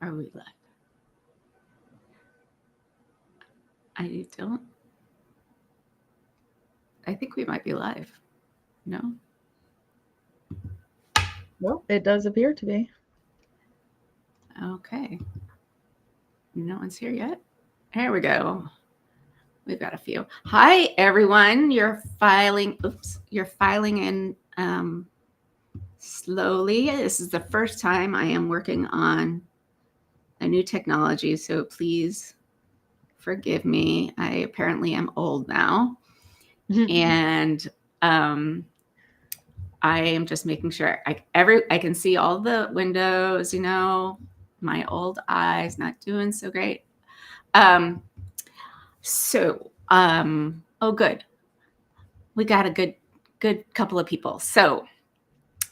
Are we live? I don't. I think we might be live. No? Well, it does appear to be. Okay. No one's here yet. Here we go. We've got a few. Hi, everyone. You're filing in slowly. This is the first time I am working on a new technology, so please forgive me. I apparently am old now. And I am just making sure I can see all the windows, my old eyes not doing so great. Oh, good. We got a good couple of people. So,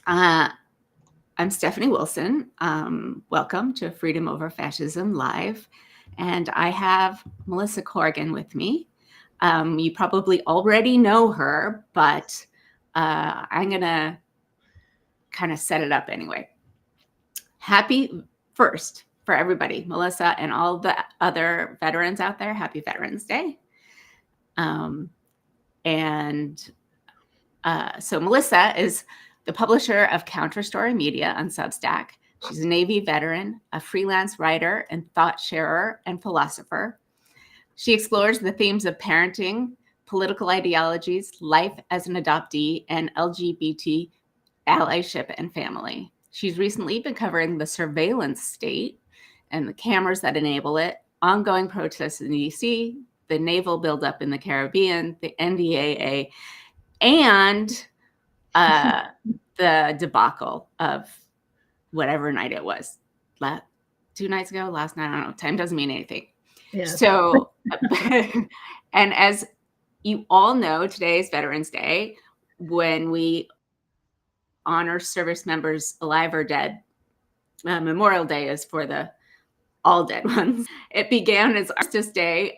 I'm Stephanie Wilson. Welcome to Freedom Over Fascism Live. And I have Melissa Corrigan with me. You probably already know her, but I'm going to kind of set it up anyway. Happy first for everybody, Melissa and all the other veterans out there. Happy Veterans Day. So Melissa is the publisher of Counter Story Media on Substack. She's a Navy veteran, a freelance writer and thought sharer and philosopher. She explores the themes of parenting, political ideologies, life as an adoptee, and LGBT allyship and family. She's recently been covering the surveillance state and the cameras that enable it, ongoing protests in DC, the naval buildup in the Caribbean, the NDAA, and the debacle of whatever night it was. 2 nights ago, last night, I don't know. Time doesn't mean anything. Yes. So, and as you all know, today is Veterans Day, when we honor service members alive or dead. Memorial Day is for the all dead ones. It began as Armistice Day,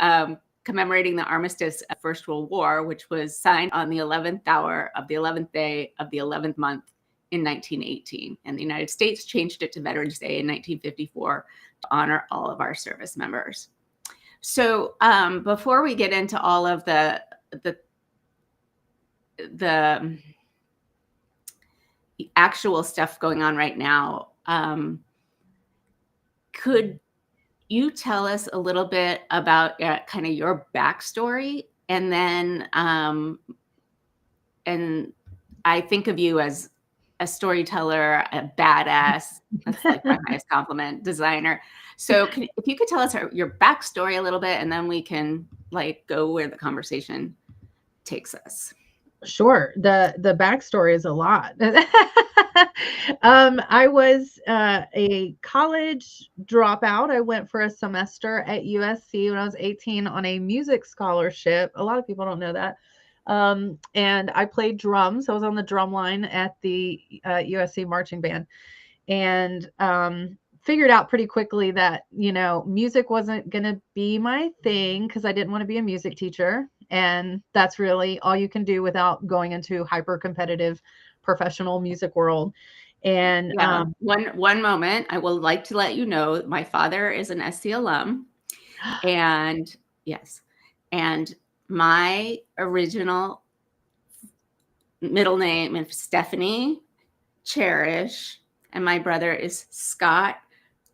commemorating the armistice of First World War, which was signed on the 11th hour of the 11th day of the 11th month in 1918. And the United States changed it to Veterans Day in 1954 to honor all of our service members. So before we get into all of the actual stuff going on right now, could you tell us a little bit about kind of your backstory? And then, and I think of you as a storyteller, a badass, that's like my highest compliment, designer. So if you could tell us your backstory a little bit, and then we can go where the conversation takes us. Sure. The backstory is a lot. I was a college dropout. I went for a semester at USC when I was 18 on a music scholarship. A lot of people don't know that. And I played drums. I was on the drum line at the USC marching band, and figured out pretty quickly that, music wasn't going to be my thing because I didn't want to be a music teacher. And that's really all you can do without going into hyper competitive professional music world. And one moment, I will like to let you know, my father is an SC alum. And yes, and my original middle name is Stephanie Cherish, and my brother is Scott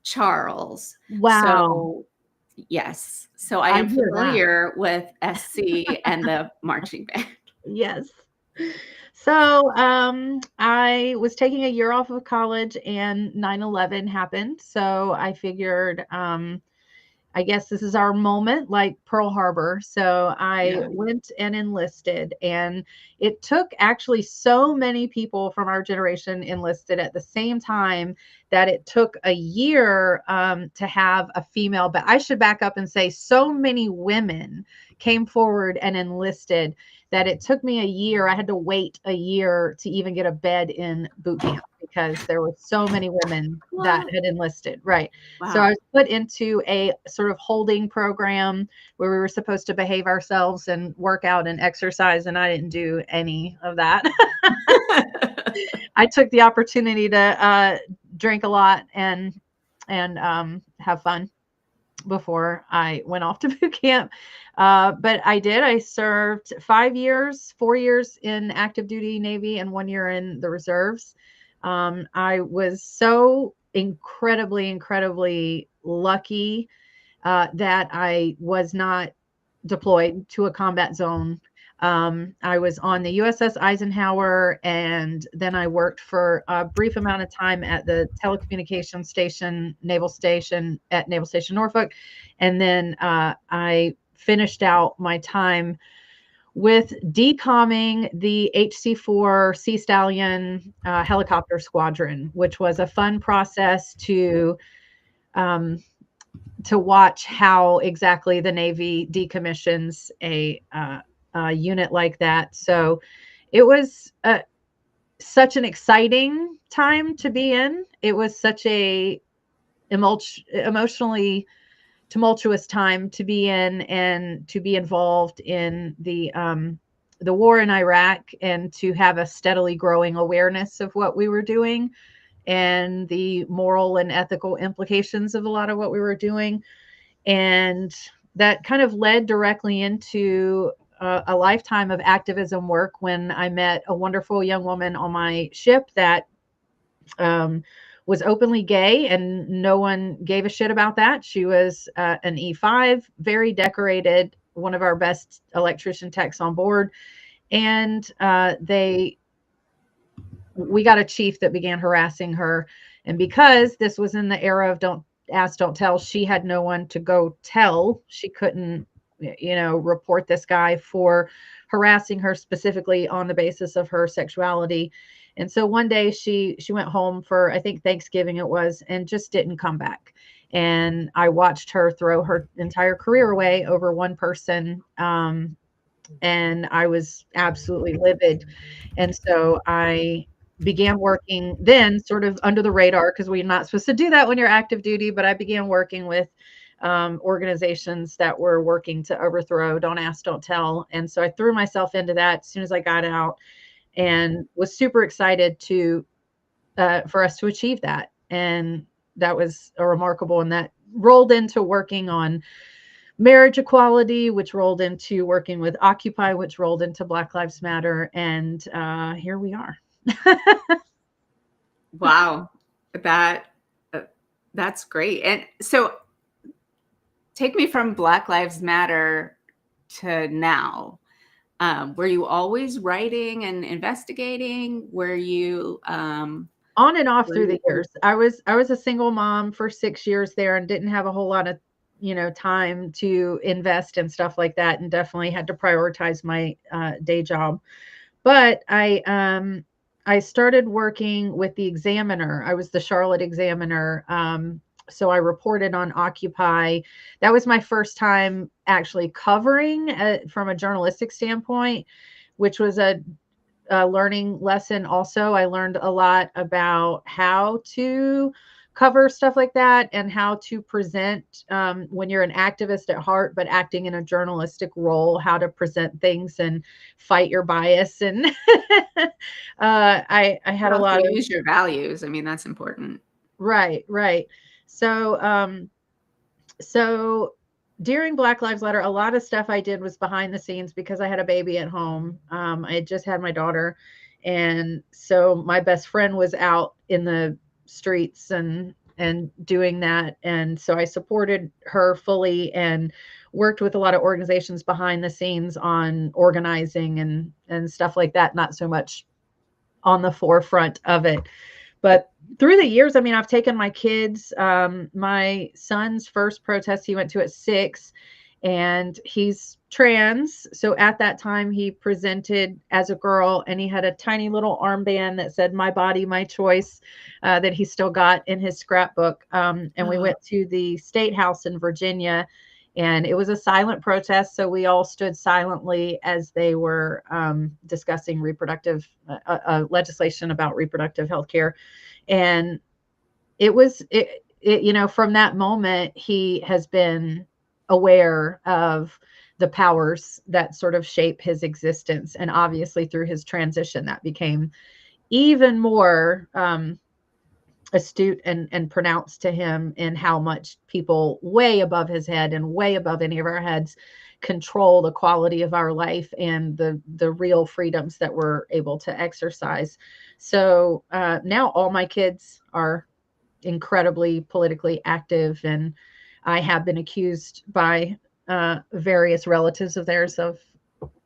Charles. Wow. So yes. So I am familiar with SC and the marching band. Yes. So I was taking a year off of college and 9/11 happened. So I figured, I guess this is our moment, like Pearl Harbor. So I went and enlisted, and it took actually so many people from our generation enlisted at the same time that it took a year to have a female. But I should back up and say so many women came forward and enlisted that it took me a year. I had to wait a year to even get a bed in boot camp because there were so many women that had enlisted. Right. Wow. So I was put into a sort of holding program where we were supposed to behave ourselves and work out and exercise. And I didn't do any of that. I took the opportunity to drink a lot and and have fun before I went off to boot camp. But I served 5 years, 4 years in active duty Navy and 1 year in the reserves. I was so incredibly lucky that I was not deployed to a combat zone. I was on the USS Eisenhower, and then I worked for a brief amount of time at the telecommunications station, Naval Station at Naval Station Norfolk. And then I finished out my time with decomming the HC-4 Sea Stallion helicopter squadron, which was a fun process to watch how exactly the Navy decommissions a unit like that. So it was such an exciting time to be in. It was such a emotionally tumultuous time to be in, and to be involved in the war in Iraq, and to have a steadily growing awareness of what we were doing and the moral and ethical implications of a lot of what we were doing. And that kind of led directly into a lifetime of activism work when I met a wonderful young woman on my ship that was openly gay, and no one gave a shit about that. She was an E5, very decorated, one of our best electrician techs on board. And we got a chief that began harassing her. And because this was in the era of don't ask, don't tell, she had no one to go tell. She couldn't, report this guy for harassing her specifically on the basis of her sexuality. And so one day she went home for, I think, Thanksgiving it was, and just didn't come back. And I watched her throw her entire career away over one person. And I was absolutely livid. And so I began working then sort of under the radar, because we're not supposed to do that when you're active duty. But I began working with organizations that were working to overthrow Don't Ask, Don't Tell. And so I threw myself into that as soon as I got out, and was super excited for us to achieve that. And that was a remarkable, and that rolled into working on marriage equality, which rolled into working with Occupy, which rolled into Black Lives Matter. And here we are. Wow. That's great. And so take me from Black Lives Matter to now. Were you always writing and investigating? Were you on and off through the years? I was a single mom for 6 years there, and didn't have a whole lot of time to invest in stuff like that, and definitely had to prioritize my day job. But I started working with the Examiner. I was the Charlotte Examiner. So I reported on Occupy. That was my first time actually covering from a journalistic standpoint, which was a learning lesson. Also, I learned a lot about how to cover stuff like that, and how to present when you're an activist at heart but acting in a journalistic role, how to present things and fight your bias. And I had a lot of use your values. I mean, that's important. Right. So during Black Lives Matter, a lot of stuff I did was behind the scenes, because I had a baby at home. I had just had my daughter, and so my best friend was out in the streets and doing that. And so I supported her fully, and worked with a lot of organizations behind the scenes on organizing and stuff like that, not so much on the forefront of it. But through the years, I mean, I've taken my kids. My son's first protest he went to at 6, and he's trans. So at that time, he presented as a girl, and he had a tiny little armband that said "My Body, My Choice," that he still got in his scrapbook. And we went to the State House in Virginia, and it was a silent protest. So we all stood silently as they were discussing reproductive legislation about reproductive health care. And it was, from that moment, he has been aware of the powers that sort of shape his existence. And obviously through his transition, that became even more astute and pronounced to him in how much people way above his head and way above any of our heads control the quality of our life and the real freedoms that we're able to exercise. So now all my kids are incredibly politically active, and I have been accused by various relatives of theirs of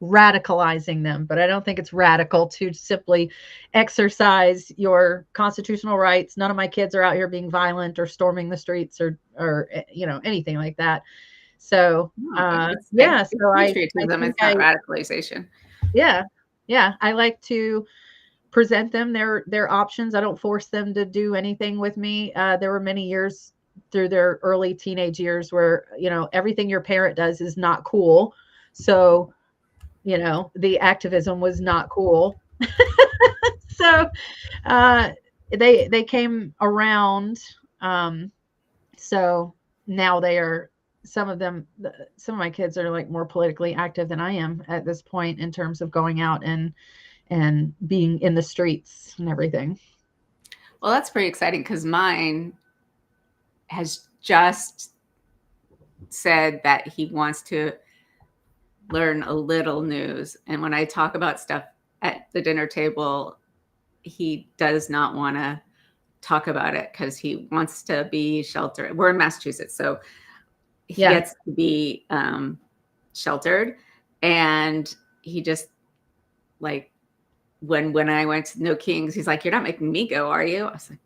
radicalizing them, but I don't think it's radical to simply exercise your constitutional rights. None of my kids are out here being violent or storming the streets or anything like that. So yeah, so I patriotism. think It's not radicalization. Yeah, I like to present them their options. I don't force them to do anything with me. There were many years through their early teenage years where everything your parent does is not cool. So the activism was not cool. So they came around. So now some of my kids are like more politically active than I am at this point in terms of going out and being in the streets and everything. Well, that's pretty exciting because mine has just said that he wants to learn a little news. And when I talk about stuff at the dinner table, he does not want to talk about it because he wants to be sheltered. We're in Massachusetts, so he gets to be sheltered. And he just like, when I went to No Kings, he's like, "You're not making me go, are you?" I was like,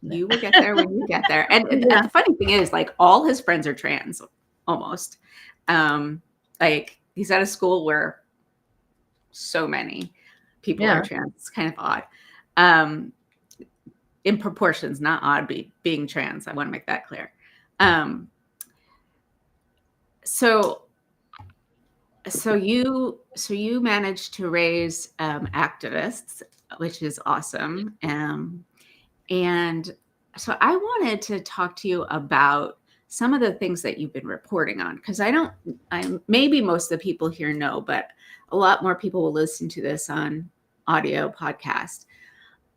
"You will get there when you get there." And the funny thing is, like, all his friends are trans, almost. Like, he's at a school where so many people are trans. It's kind of odd. In proportions, not odd being trans. I want to make that clear. So you managed to raise activists, which is awesome. And so I wanted to talk to you about some of the things that you've been reporting on, because maybe most of the people here know, but a lot more people will listen to this on audio podcast.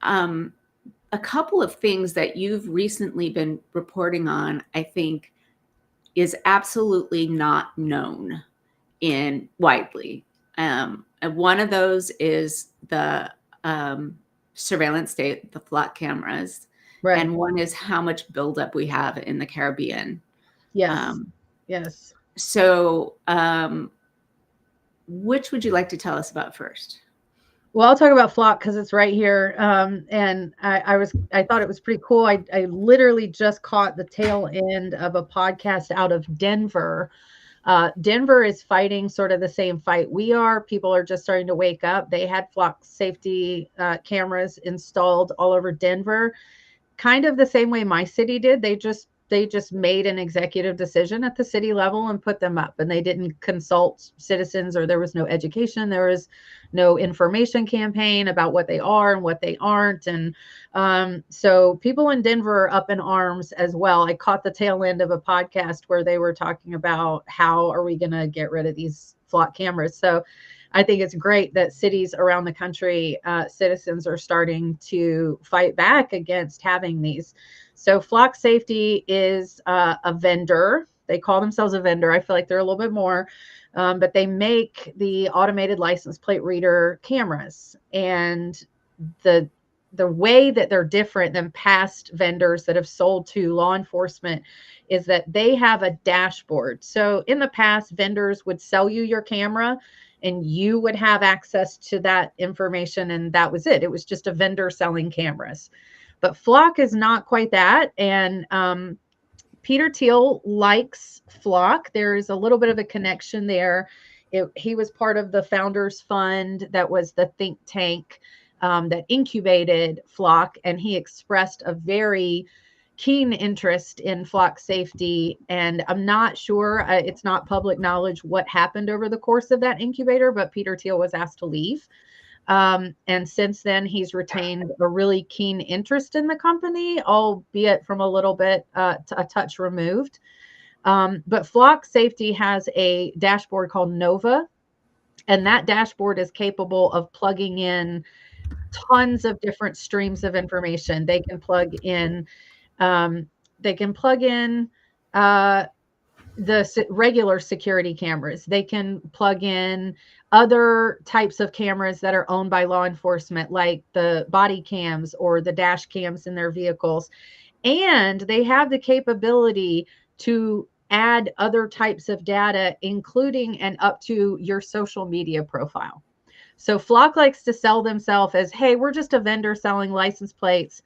A couple of things that you've recently been reporting on, I think, is absolutely not known widely. And one of those is the surveillance state, the flock cameras. Right. And one is how much buildup we have in the Caribbean. Yes. Yes. So which would you like to tell us about first? Well, I'll talk about flock because it's right here. And I thought it was pretty cool. I literally just caught the tail end of a podcast out of Denver. Denver is fighting sort of the same fight we are. People are just starting to wake up. They had flock safety cameras installed all over Denver, kind of the same way my city did. They just made an executive decision at the city level and put them up, and they didn't consult citizens, or there was no education. There was no information campaign about what they are and what they aren't. And so people in Denver are up in arms as well. I caught the tail end of a podcast where they were talking about how are we going to get rid of these flock cameras. So I think it's great that cities around the country, citizens are starting to fight back against having these. So Flock Safety is a vendor. They call themselves a vendor. I feel like they're a little bit more, but they make the automated license plate reader cameras. And the way that they're different than past vendors that have sold to law enforcement is that they have a dashboard. So in the past, vendors would sell you your camera and you would have access to that information, and that was it. It was just a vendor selling cameras. But Flock is not quite that. And Peter Thiel likes Flock. There's a little bit of a connection there. He was part of the Founders Fund that was the think tank that incubated Flock, and he expressed a very keen interest in flock safety. And I'm not sure, it's not public knowledge what happened over the course of that incubator, but Peter Thiel was asked to leave. And since then, he's retained a really keen interest in the company, albeit from a little bit a touch removed. But Flock Safety has a dashboard called Nova, and that dashboard is capable of plugging in tons of different streams of information. They can plug in, um, they can plug in the regular security cameras. They can plug in other types of cameras that are owned by law enforcement, like the body cams or the dash cams in their vehicles. And they have the capability to add other types of data, including and up to your social media profile. So Flock likes to sell themselves as, hey, we're just a vendor selling license plates.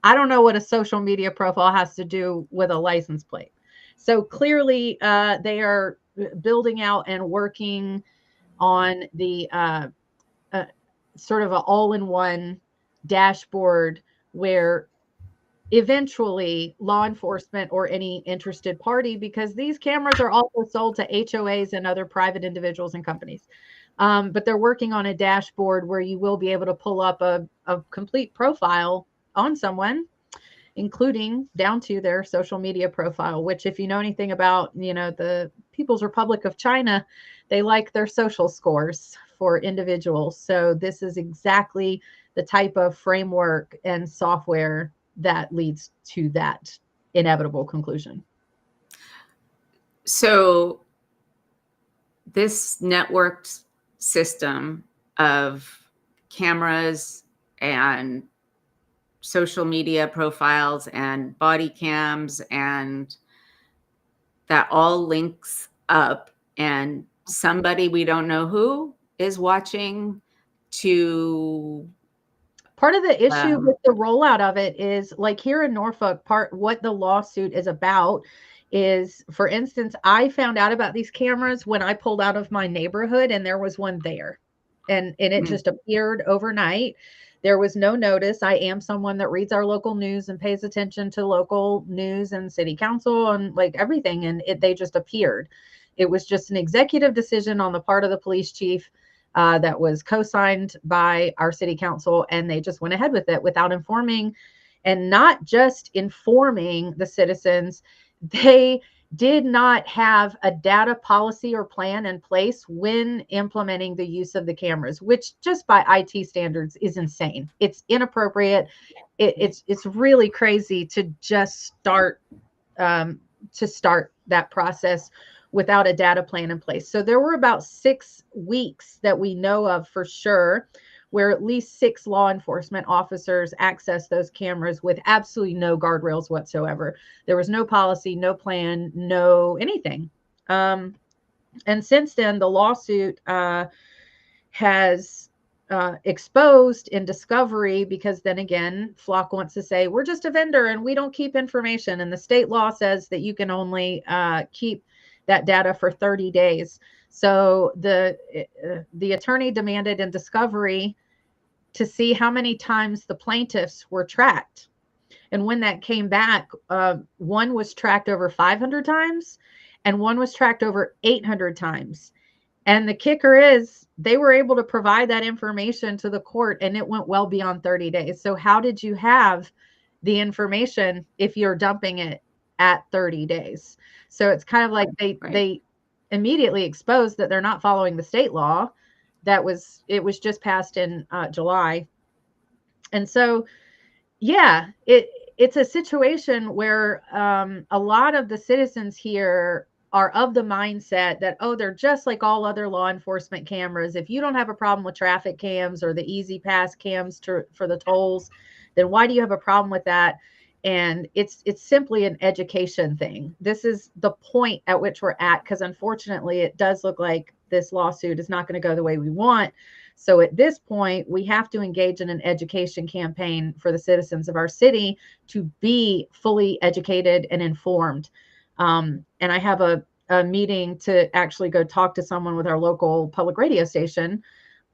I don't know what a social media profile has to do with a license plate. So clearly, they are building out and working on the sort of an all-in-one dashboard where eventually law enforcement or any interested party, because these cameras are also sold to HOAs and other private individuals and companies. But they're working on a dashboard where you will be able to pull up a complete profile on someone, including down to their social media profile, which, if you know anything about, the People's Republic of China, they like their social scores for individuals. So this is exactly the type of framework and software that leads to that inevitable conclusion. So this networked system of cameras and social media profiles and body cams, and that all links up, and somebody we don't know who is watching to... Part of the issue with the rollout of it is, like here in Norfolk, what the lawsuit is about is, for instance, I found out about these cameras when I pulled out of my neighborhood and there was one there, and it just appeared overnight. There was no notice. I am someone that reads our local news and pays attention to local news and city council and like everything, and they just appeared. It was just an executive decision on the part of the police chief that was co-signed by our city council, and they just went ahead with it without informing, and not just informing the citizens. They did not have a data policy or plan in place when implementing the use of the cameras, which just by IT standards is insane. It's inappropriate. It's really crazy to just start that process without a data plan in place. So there were about 6 weeks that we know of for sure where at least 6 law enforcement officers accessed those cameras with absolutely no guardrails whatsoever. There was no policy, no plan, no anything. And since then, the lawsuit has exposed in discovery, because then again, Flock wants to say, we're just a vendor and we don't keep information. And the state law says that you can only keep that data for 30 days. So the attorney demanded in discovery to see how many times the plaintiffs were tracked. And when that came back, one was tracked over 500 times and one was tracked over 800 times. And the kicker is they were able to provide that information to the court, and it went well beyond 30 days. So how did you have the information if you're dumping it at 30 days? So it's kind of like they immediately exposed that they're not following the state law. It was just passed in July. And so, yeah, it's a situation where a lot of the citizens here are of the mindset that, oh, they're just like all other law enforcement cameras. If you don't have a problem with traffic cams or the easy pass cams for the tolls, then why do you have a problem with that? And it's simply an education thing. This is the point at which we're at, because unfortunately it does look like this lawsuit is not going to go the way we want. So at this point, we have to engage in an education campaign for the citizens of our city to be fully educated and informed. And I have a meeting to actually go talk to someone with our local public radio station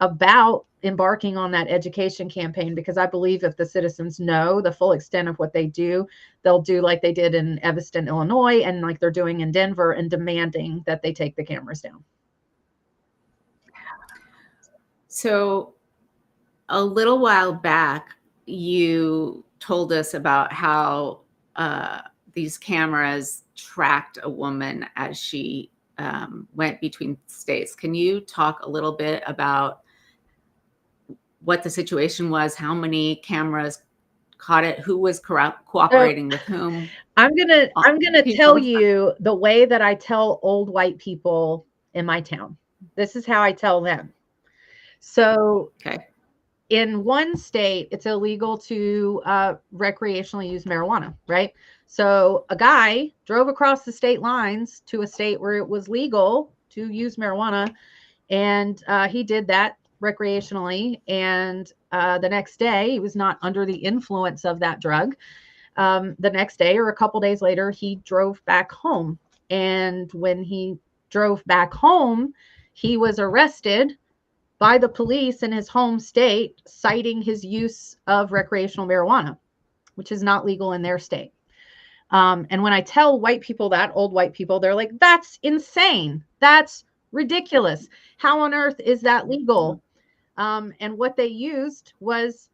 about embarking on that education campaign, because I believe if the citizens know the full extent of what they do, they'll do like they did in Evanston, Illinois, and like they're doing in Denver, and demanding that they take the cameras down. So a little while back, you told us about how these cameras tracked a woman as she went between states. Can you talk a little bit about what the situation was, how many cameras caught it, who was cooperating with whom. I'm gonna tell People. you the way that I tell old white people in my town. This is how I tell them. So Okay. in one state, it's illegal to recreationally use marijuana, right? So a guy drove across the state lines to a state where it was legal to use marijuana, and he did that recreationally. And the next day, he was not under the influence of that drug. The next day or a couple days later, he drove back home. And when he drove back home, he was arrested by the police in his home state, citing his use of recreational marijuana, which is not legal in their state. And when I tell white people that, old white people, they're like, that's insane. That's ridiculous. How on earth is that legal? And what they used was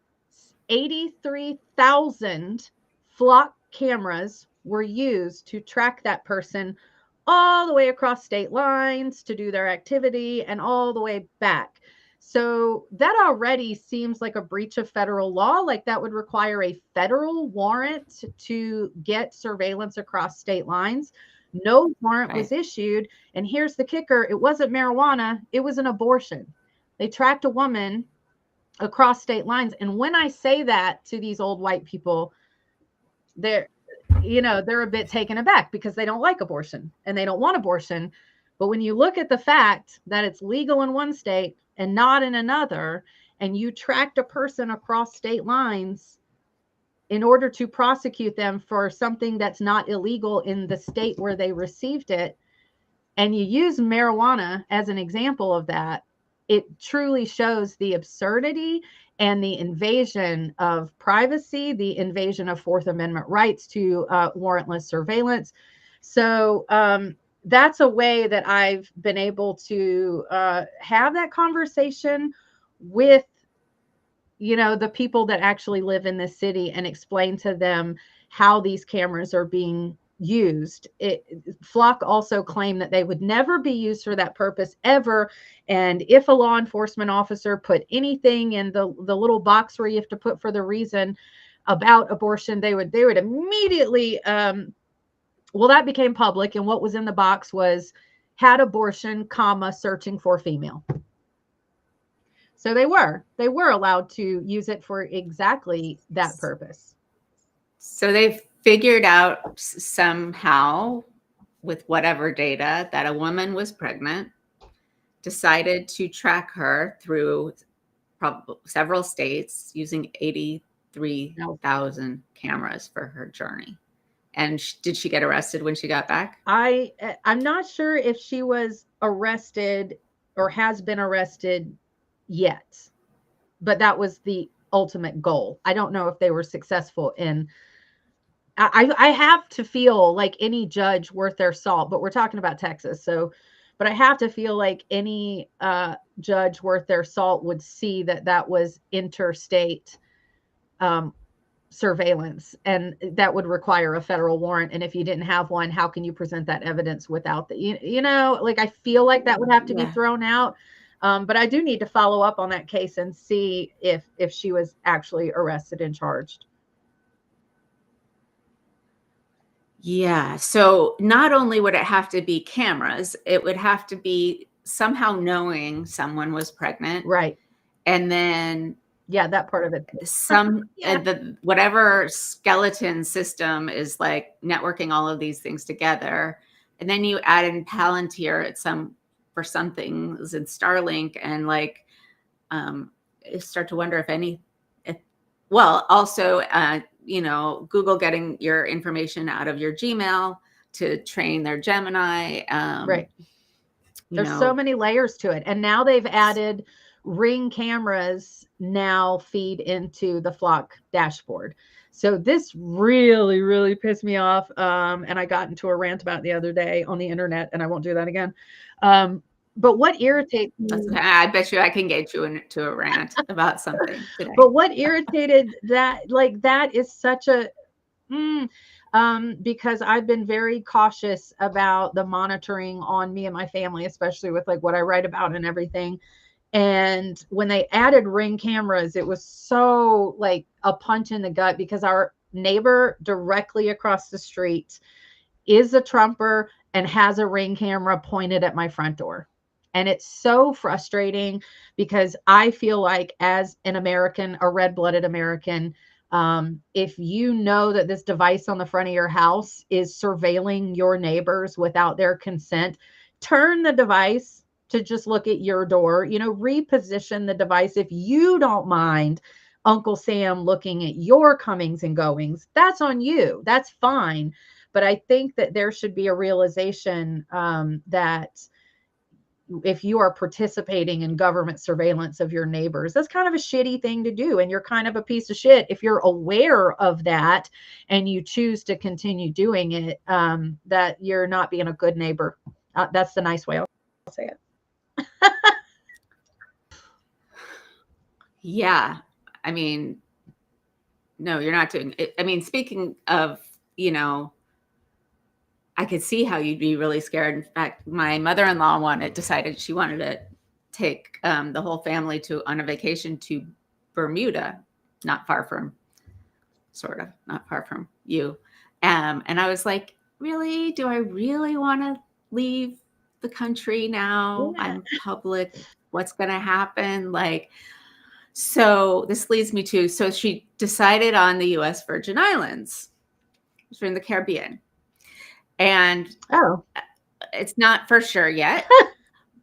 83,000 flock cameras were used to track that person all the way across state lines to do their activity and all the way back. So that already seems like a breach of federal law. Like that would require a federal warrant to get surveillance across state lines. No warrant was issued. And here's the kicker. It wasn't marijuana. It was an abortion. They tracked a woman across state lines. And when I say that to these old white people, they're a bit taken aback because they don't like abortion and they don't want abortion. But when you look at the fact that it's legal in one state and not in another, and you tracked a person across state lines in order to prosecute them for something that's not illegal in the state where they received it, and you use marijuana as an example of that, it truly shows the absurdity and the invasion of privacy, the invasion of Fourth Amendment rights to warrantless surveillance. So that's a way that I've been able to have that conversation with, the people that actually live in this city and explain to them how these cameras are being used. Flock also claimed that they would never be used for that purpose ever. And if a law enforcement officer put anything in the little box where you have to put for the reason about abortion, they would immediately, that became public. And what was in the box was had abortion, searching for female. So they were allowed to use it for exactly that purpose. So they figured out somehow with whatever data that a woman was pregnant, decided to track her through several states using 83,000 cameras for her journey. And did she get arrested when she got back? I'm not sure if she was arrested or has been arrested yet, but that was the ultimate goal. I don't know if they were successful in. I have to feel like any judge worth their salt, but we're talking about Texas. So, but I have to feel like any judge worth their salt would see that was interstate surveillance, and that would require a federal warrant. And if you didn't have one, how can you present that evidence without the, like, I feel like that would have to be thrown out. But I do need to follow up on that case and see if she was actually arrested and charged. Yeah. So not only would it have to be cameras, it would have to be somehow knowing someone was pregnant. Right. And then that part of it. Whatever skeleton system is like networking all of these things together. And then you add in Palantir for some things and Starlink, and like start to wonder also Google getting your information out of your Gmail to train their Gemini. Right. There's so many layers to it. And now they've added Ring cameras now feed into the Flock dashboard. So this really, really pissed me off. And I got into a rant about it the other day on the internet, and I won't do that again. But what irritates me, I bet you I can get you into a rant about something today. But what irritated that is such a because I've been very cautious about the monitoring on me and my family, especially with like what I write about and everything. And when they added Ring cameras, it was so like a punch in the gut, because our neighbor directly across the street is a Trumper and has a Ring camera pointed at my front door. And it's so frustrating, because I feel like, as an American, a red-blooded American, if you know that this device on the front of your house is surveilling your neighbors without their consent, turn the device to just look at your door, reposition the device. If you don't mind Uncle Sam looking at your comings and goings, that's on you. That's fine. But I think that there should be a realization that if you are participating in government surveillance of your neighbors, that's kind of a shitty thing to do. And you're kind of a piece of shit if you're aware of that and you choose to continue doing it, that you're not being a good neighbor. That's the nice way I'll say it. Yeah. I mean, no, you're not doing it. I mean, speaking of, I could see how you'd be really scared. In fact, my mother-in-law decided she wanted to take the whole family on a vacation to Bermuda, not far from you. And I was like, really? Do I really want to leave the country now? Yeah. I'm public. What's going to happen? So this leads me to, so she decided on the U.S. Virgin Islands, which are in the Caribbean. And it's not for sure yet,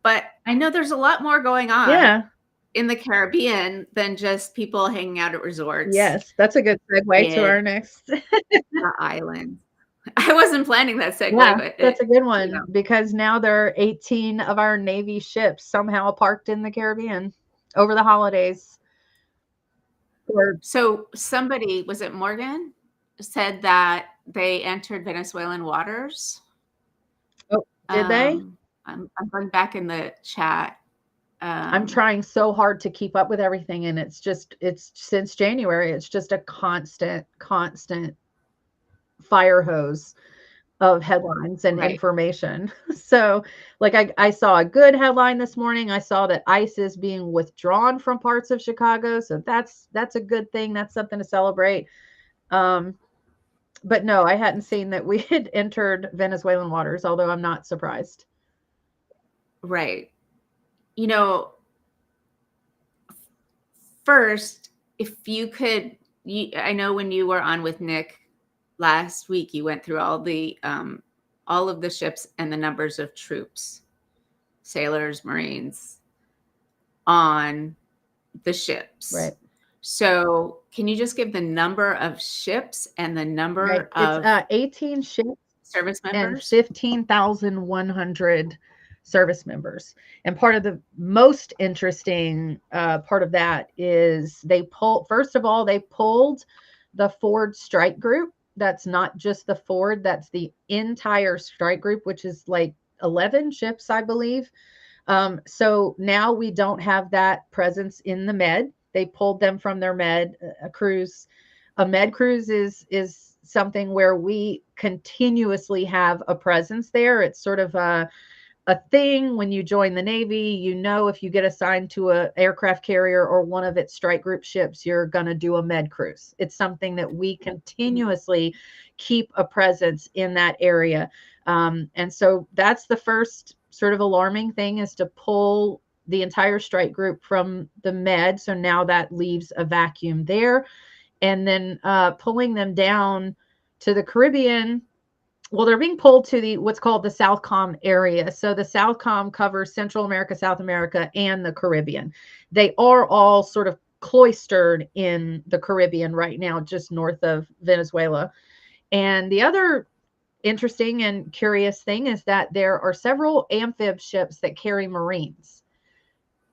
but I know there's a lot more going on in the Caribbean than just people hanging out at resorts. Yes, that's a good segue to our next island. I wasn't planning that segue, but that's a good one, because now there are 18 of our Navy ships somehow parked in the Caribbean over the holidays. So somebody, was it Morgan, said that they entered Venezuelan waters? Oh, did they? I'm going back in the chat. I'm trying so hard to keep up with everything, and it's since January, it's just a constant fire hose of headlines and information. So I saw a good headline this morning. I saw that ICE is being withdrawn from parts of Chicago. So that's a good thing. That's something to celebrate. But no, I hadn't seen that we had entered Venezuelan waters, although I'm not surprised. Right. First, if you could, I know when you were on with Nick last week, you went through all of the ships and the numbers of troops, sailors, Marines on the ships. Right. So can you just give the number of ships and the number of 18 ships, service members, and 15,100 service members. And part of the most interesting part of that is first of all, they pulled the Ford strike group. That's not just the Ford, that's the entire strike group, which is 11 ships, I believe. So now we don't have that presence in the Med. They pulled them from their Med cruise. A Med cruise is something where we continuously have a presence there. It's sort of a thing when you join the Navy. If you get assigned to an aircraft carrier or one of its strike group ships, you're going to do a Med cruise. It's something that we continuously keep a presence in that area. And so that's the first sort of alarming thing, is to pull the entire strike group from the Med. So now that leaves a vacuum there. And then pulling them down to the Caribbean. Well, they're being pulled to what's called the Southcom area. So the Southcom covers Central America, South America, and the Caribbean. They are all sort of cloistered in the Caribbean right now, just north of Venezuela. And the other interesting and curious thing is that there are several amphib ships that carry Marines.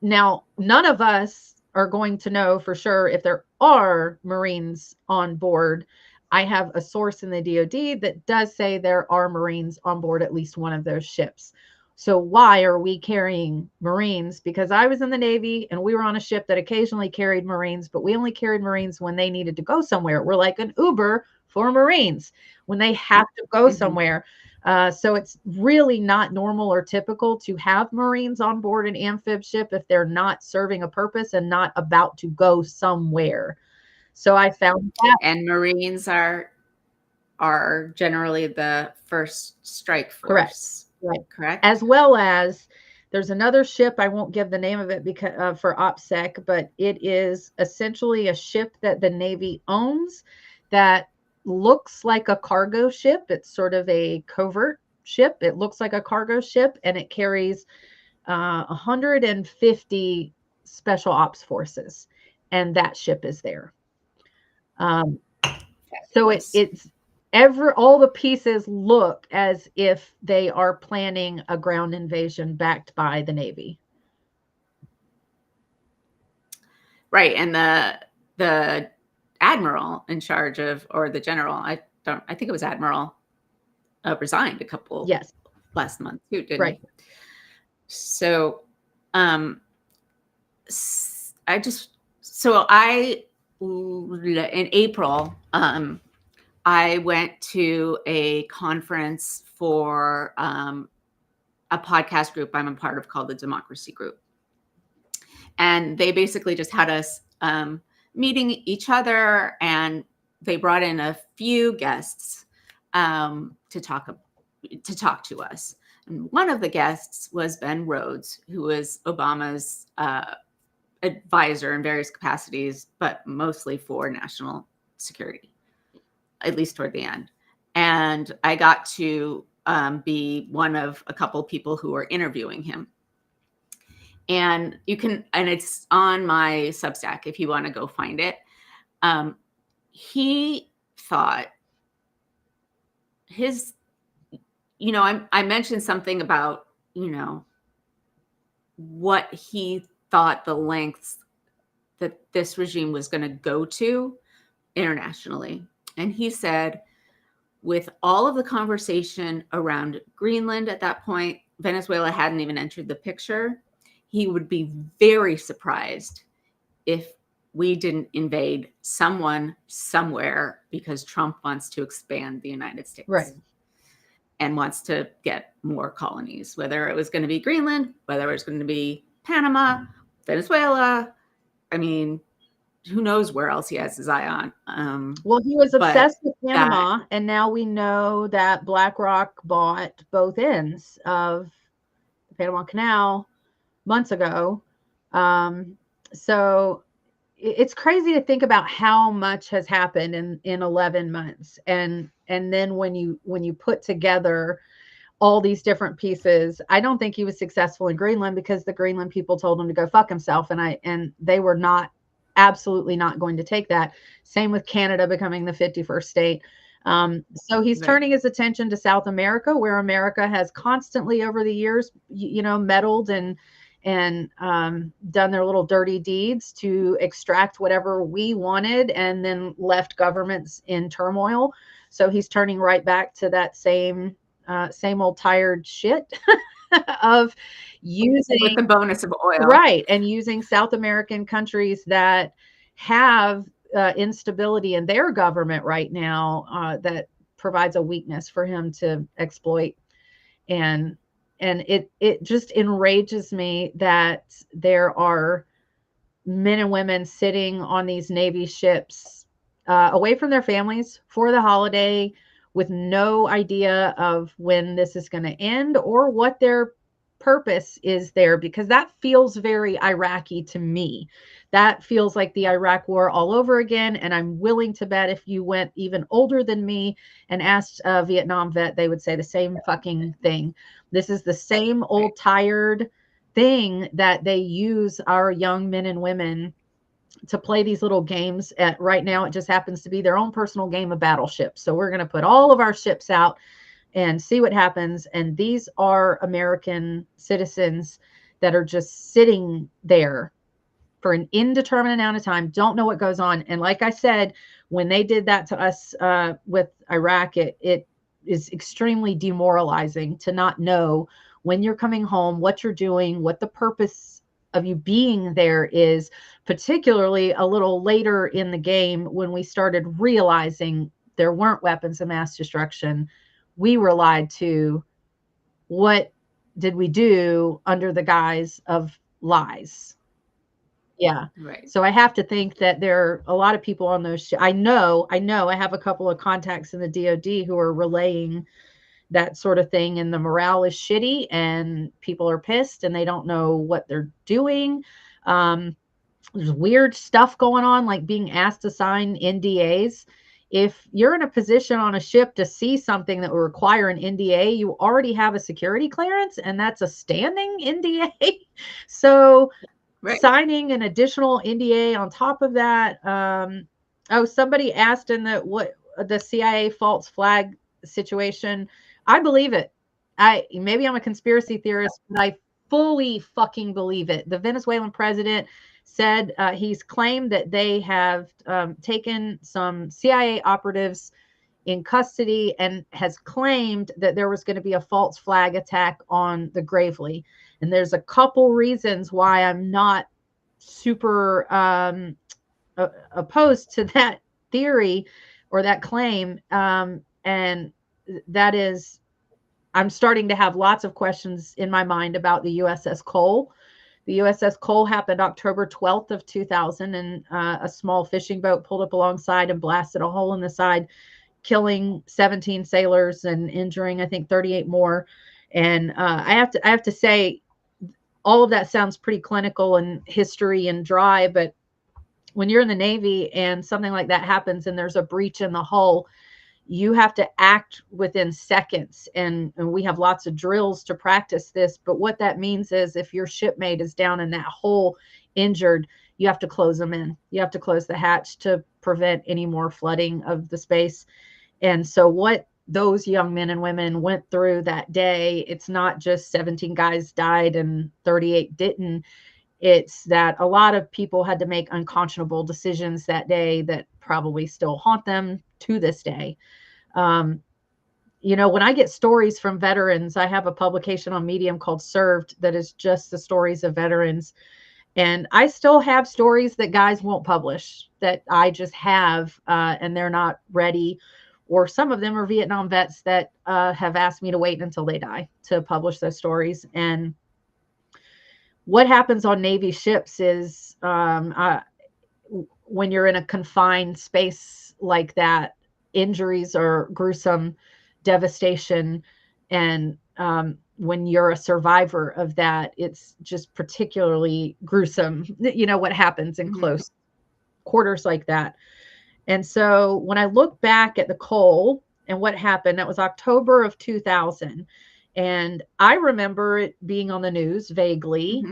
Now, none of us are going to know for sure if there are Marines on board. I have a source in the DoD that does say there are Marines on board at least one of those ships. So why are we carrying Marines? Because I was in the Navy and we were on a ship that occasionally carried Marines, but we only carried Marines when they needed to go somewhere. We're like an Uber for Marines when they have to go somewhere. So it's really not normal or typical to have Marines on board an amphib ship if they're not serving a purpose and not about to go somewhere. So I found that. And Marines are generally the first strike force. Correct. As well as there's another ship, I won't give the name of it because for OPSEC, but it is essentially a ship that the Navy owns that looks like a cargo ship. It's sort of a covert ship. It looks like a cargo ship, and it carries 150 special ops forces, and that ship is there. So it's all the pieces look as if they are planning a ground invasion backed by the Navy. Right. And the admiral in charge of, or the general, I think it was admiral, resigned a couple last month too, didn't he? So in April, I went to a conference for a podcast group I'm a part of called the Democracy Group. And they basically just had us meeting each other, and they brought in a few guests to talk to us. And one of the guests was Ben Rhodes, who was Obama's advisor in various capacities, but mostly for national security, at least toward the end. And I got to be one of a couple people who were interviewing him. And it's on my Substack if you want to go find it. He thought I mentioned something about, what he thought the lengths that this regime was going to go to internationally. And he said, with all of the conversation around Greenland at that point, Venezuela hadn't even entered the picture. He would be very surprised if we didn't invade someone somewhere because Trump wants to expand the United States. Right. And wants to get more colonies, whether it was going to be Greenland, whether it was going to be Panama, Venezuela. I mean, who knows where else he has his eye on. Well, he was obsessed with Panama, and now we know that BlackRock bought both ends of the Panama Canal months ago. So it's crazy to think about how much has happened in 11 months. And then when you put together all these different pieces, I don't think he was successful in Greenland because the Greenland people told him to go fuck himself. And they were absolutely not going to take that. Same with Canada becoming the 51st state. So he's turning his attention to South America, where America has constantly over the years, meddled and done their little dirty deeds to extract whatever we wanted and then left governments in turmoil. So he's turning right back to that same old tired shit of using with the bonus of oil. Right. And using South American countries that have instability in their government right now that provides a weakness for him to exploit. And it just enrages me that there are men and women sitting on these Navy ships away from their families for the holiday with no idea of when this is going to end or what their purpose is there, because that feels very Iraqi to me. That feels like the Iraq war all over again. And I'm willing to bet if you went even older than me and asked a Vietnam vet, they would say the same fucking thing. This is the same old tired thing that they use our young men and women to play these little games at. Right now, it just happens to be their own personal game of battleship. So we're going to put all of our ships out and see what happens. And these are American citizens that are just sitting there for an indeterminate amount of time, don't know what goes on. And like I said, when they did that to us with Iraq, it is extremely demoralizing to not know when you're coming home, what you're doing, what the purpose of you being there is, particularly a little later in the game when we started realizing there weren't weapons of mass destruction. we were lied to. What did we do under the guise of lies? Yeah. Right. So I have to think that there are a lot of people on those. I know I have a couple of contacts in the DOD who are relaying that sort of thing, and the morale is shitty and people are pissed and they don't know what they're doing. There's weird stuff going on, like being asked to sign NDAs. If you're in a position on a ship to see something that will require an NDA, you already have a security clearance, and that's a standing NDA. So Right. signing an additional NDA on top of that. Somebody asked in the CIA false flag situation. I believe it. Maybe I'm a conspiracy theorist, but I fully fucking believe it. The Venezuelan president said he's claimed that they have taken some CIA operatives in custody and has claimed that there was going to be a false flag attack on the Gravely. And there's a couple reasons why I'm not super opposed to that theory or that claim. And that is, I'm starting to have lots of questions in my mind about the USS Cole. The USS Cole happened October 12th of 2000, and a small fishing boat pulled up alongside and blasted a hole in the side, killing 17 sailors and injuring, I think, 38 more. And I have to say, all of that sounds pretty clinical and history and dry, but when you're in the Navy and something like that happens and there's a breach in the hull, you have to act within seconds. And we have lots of drills to practice this. But what that means is if your shipmate is down in that hole injured, you have to close them in. You have to close the hatch to prevent any more flooding of the space. And so what those young men and women went through that day, it's not just 17 guys died and 38 didn't. It's that a lot of people had to make unconscionable decisions that day that probably still haunt them to this day. When I get stories from veterans, I have a publication on Medium called Served that is just the stories of veterans. And I still have stories that guys won't publish that I just have, and they're not ready. Or some of them are Vietnam vets that have asked me to wait until they die to publish those stories. And what happens on Navy ships is when you're in a confined space like that, injuries are gruesome, devastation. And when you're a survivor of that, it's just particularly gruesome, what happens in close quarters like that. And so when I look back at the Cole and what happened, that was October of 2000. And I remember it being on the news vaguely,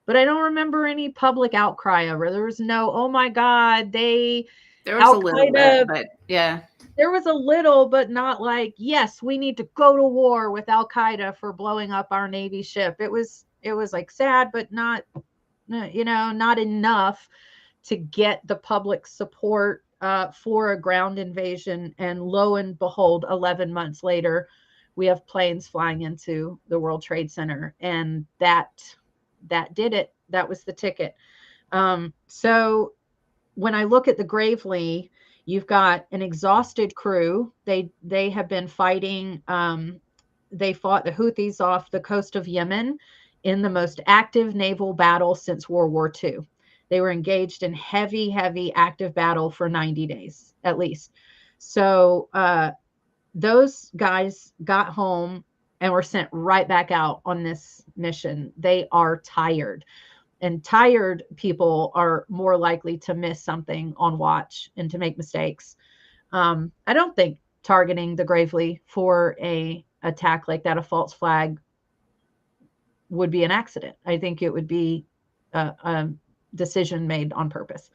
but I don't remember any public outcry over it. There was no, oh my God, there was a little bit, but yeah. There was a little, but not like, yes, we need to go to war with Al Qaeda for blowing up our Navy ship. It was like sad, but not enough to get the public support for a ground invasion. And lo and behold, 11 months later, we have planes flying into the World Trade Center. And that did it. That was the ticket. So when I look at the Gravely, you've got an exhausted crew. They have been fighting. They fought the Houthis off the coast of Yemen in the most active naval battle since World War II. They were engaged in heavy, heavy active battle for 90 days at least. So those guys got home and were sent right back out on this mission. They are tired. And tired people are more likely to miss something on watch and to make mistakes. I don't think targeting the Gravely for a attack like that, a false flag, would be an accident. I think it would be a decision made on purpose.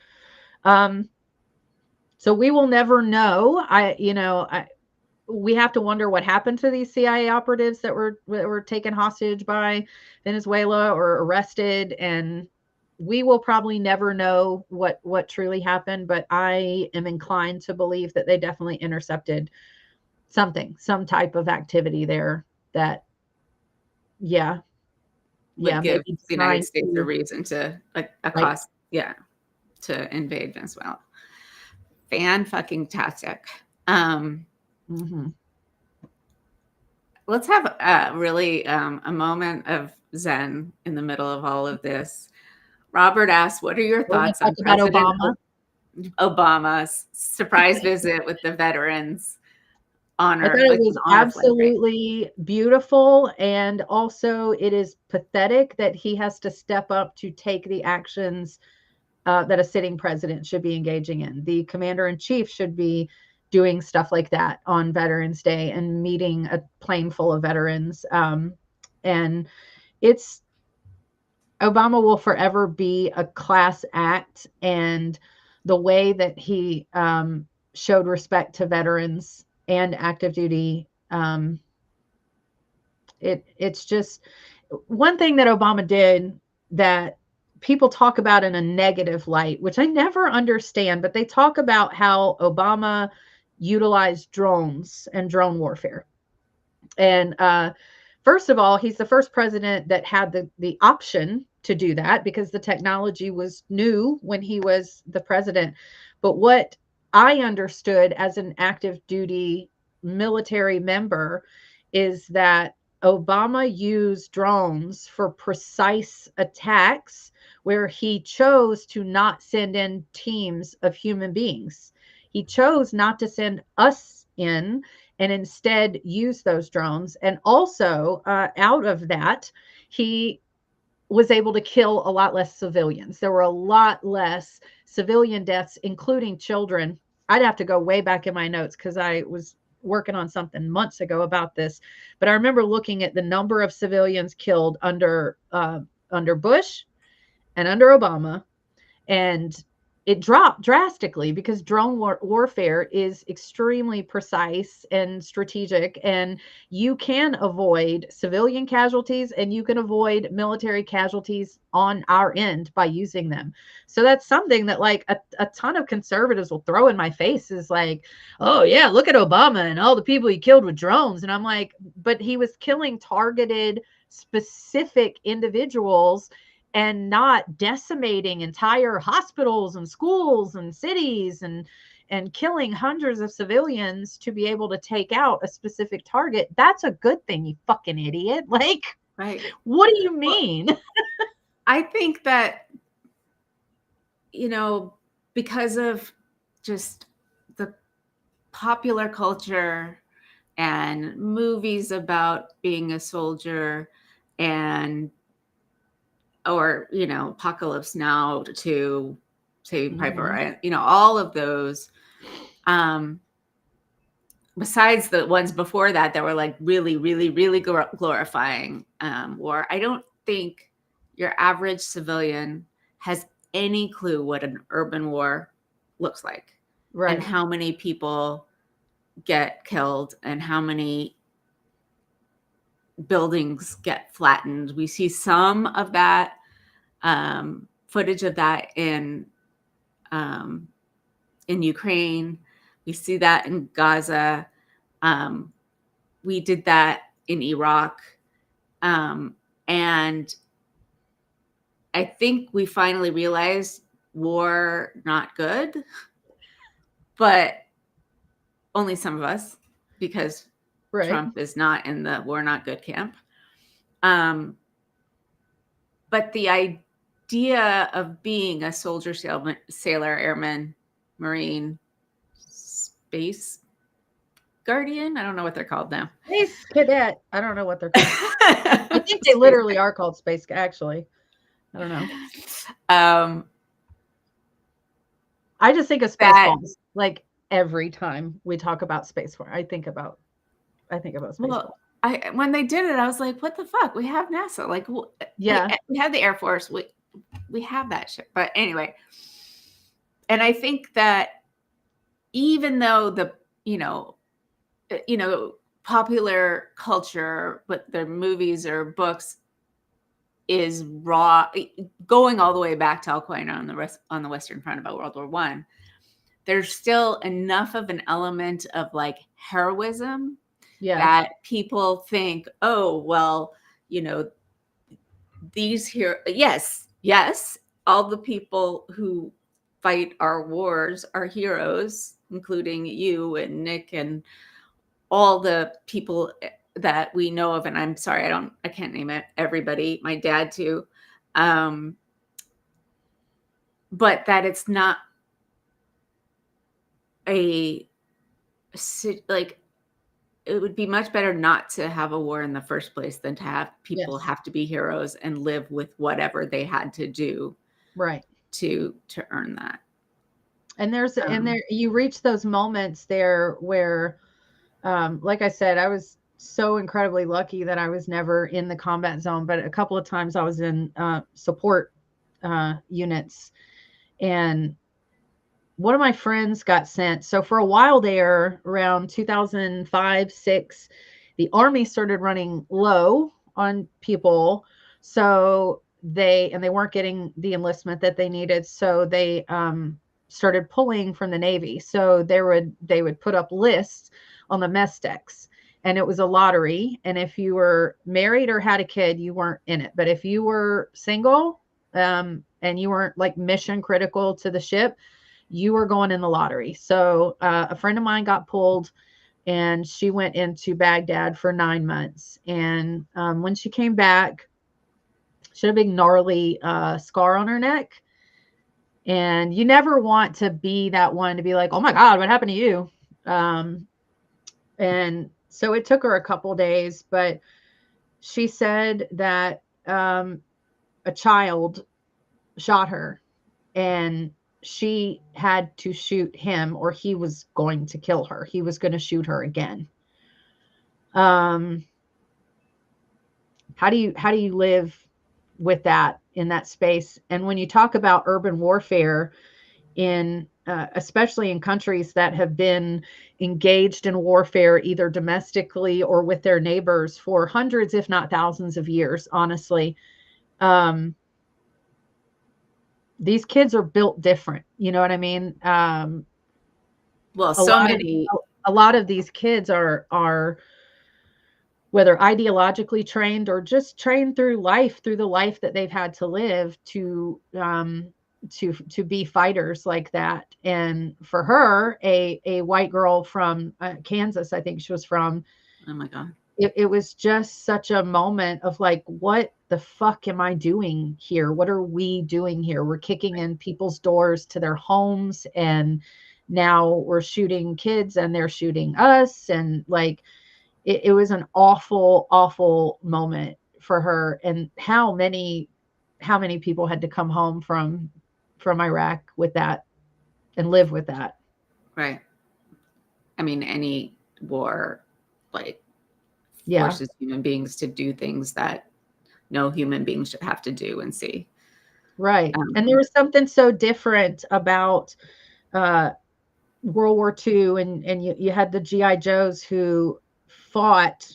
So we will never know. We have to wonder what happened to these CIA operatives that were taken hostage by Venezuela or arrested, and we will probably never know what truly happened. But I am inclined to believe that they definitely intercepted some type of activity there that, would give the United States a reason to to invade Venezuela. Fan-fucking-tastic. let's have really a moment of zen in the middle of all of this. Robert asks, what are your We're going to thoughts talk on about President Obama. Obama's surprise visit with the veterans I thought honor, it like was an honor flight, right? absolutely beautiful, and also it is pathetic that he has to step up to take the actions that a sitting president should be engaging in. The commander in chief should be doing stuff like that on Veterans Day and meeting a plane full of veterans. And it's Obama will forever be a class act, and the way that he showed respect to veterans and active duty. It's just one thing that Obama did that people talk about in a negative light, which I never understand, but they talk about how Obama utilized drones and drone warfare. And first of all, he's the first president that had the option to do that because the technology was new when he was the president. But what I understood as an active duty military member is that Obama used drones for precise attacks where he chose to not send in teams of human beings. He chose not to send us in and instead use those drones. And also, out of that, he was able to kill a lot less civilians. There were a lot less civilian deaths, including children. I'd have to go way back in my notes because I was working on something months ago about this. But I remember looking at the number of civilians killed under Bush and under Obama, and it dropped drastically because drone warfare is extremely precise and strategic, and you can avoid civilian casualties and you can avoid military casualties on our end by using them. So that's something that like a ton of conservatives will throw in my face is like, oh yeah, look at Obama and all the people he killed with drones. And I'm like, but he was killing targeted specific individuals and not decimating entire hospitals and schools and cities and killing hundreds of civilians to be able to take out a specific target. That's a good thing, you fucking idiot. Like, Right. What do you mean? Well, I think that, because of just the popular culture and movies about being a soldier and or Apocalypse Now to Saving Private Ryan, all of those, besides the ones before that were like really, really, really glorifying war. I don't think your average civilian has any clue what an urban war looks like, Right. and how many people get killed and how many buildings get flattened. We see some of that footage of that in Ukraine. We see that in Gaza. We did that in Iraq. And I think we finally realized war not good, but only some of us, because Right. Trump is not in the war not good camp. But the idea of being a soldier, sailor, airman, Marine, space guardian, I don't know what they're called now. Space cadet. I don't know what they're called. I think they literally are called space, actually. I don't know. I just think of Spaceballs. Like every time we talk about Space Force, I think about Spaceballs. Well, when they did it, I was like, what the fuck? We have NASA. Like, yeah, we have the Air Force. We have that shit. But anyway, and I think that even though the, popular culture, but the movies or books is raw, going all the way back to Al Qaeda on the Western Front about World War I, there's still enough of an element of like heroism that people think, oh, well, these here, yes, all the people who fight our wars are heroes, including you and Nick and all the people that we know of, and I'm sorry, I can't name it, everybody, my dad too. But that it's not like, it would be much better not to have a war in the first place than to have people Yes. have to be heroes and live with whatever they had to do Right. to earn that. And you reach those moments there where, like I said, I was so incredibly lucky that I was never in the combat zone, but a couple of times I was in support units, and one of my friends got sent. So for a while there, around 2005, 6, the Army started running low on people. So they weren't getting the enlistment that they needed. So they started pulling from the Navy. So they would put up lists on the mess decks, and it was a lottery. And if you were married or had a kid, you weren't in it. But if you were single, and you weren't like mission critical to the ship, you were going in the lottery. So a friend of mine got pulled, and she went into Baghdad for 9 months. And when she came back, she had a big gnarly scar on her neck. And you never want to be that one to be like, oh my God, what happened to you? And so it took her a couple days, but she said that a child shot her, and she had to shoot him, or he was going to kill her. He was going to shoot her again. How do you live with that in that space? And when you talk about urban warfare in especially in countries that have been engaged in warfare either domestically or with their neighbors for hundreds, if not thousands of years, honestly, these kids are built different. You know what I mean? Well, a lot of these kids are whether ideologically trained or just trained through the life that they've had to live to be fighters like that. And for her, a white girl from Kansas, I think she was from. Oh my God. It was just such a moment of like, what the fuck am I doing here? What are we doing here? We're kicking in people's doors to their homes, and now we're shooting kids, and they're shooting us. And like, it was an awful, awful moment for her. And how many people had to come home from Iraq with that and live with that. Right. I mean, any war, like, Yeah. forces human beings to do things that no human being should have to do and see. Right. And there was something so different about World War II, and you had the GI Joes who fought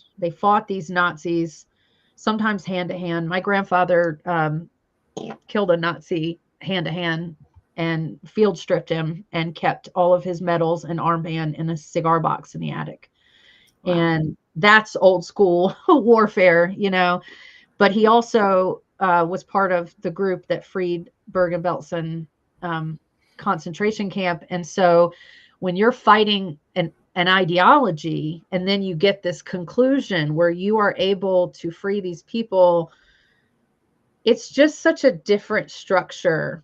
these Nazis, sometimes hand to hand. My grandfather killed a Nazi hand to hand and field stripped him and kept all of his medals and armband in a cigar box in the attic. Wow. And that's old school warfare, you know. But he also was part of the group that freed Bergen-Belsen concentration camp. And so when you're fighting an ideology, and then you get this conclusion where you are able to free these people, it's just such a different structure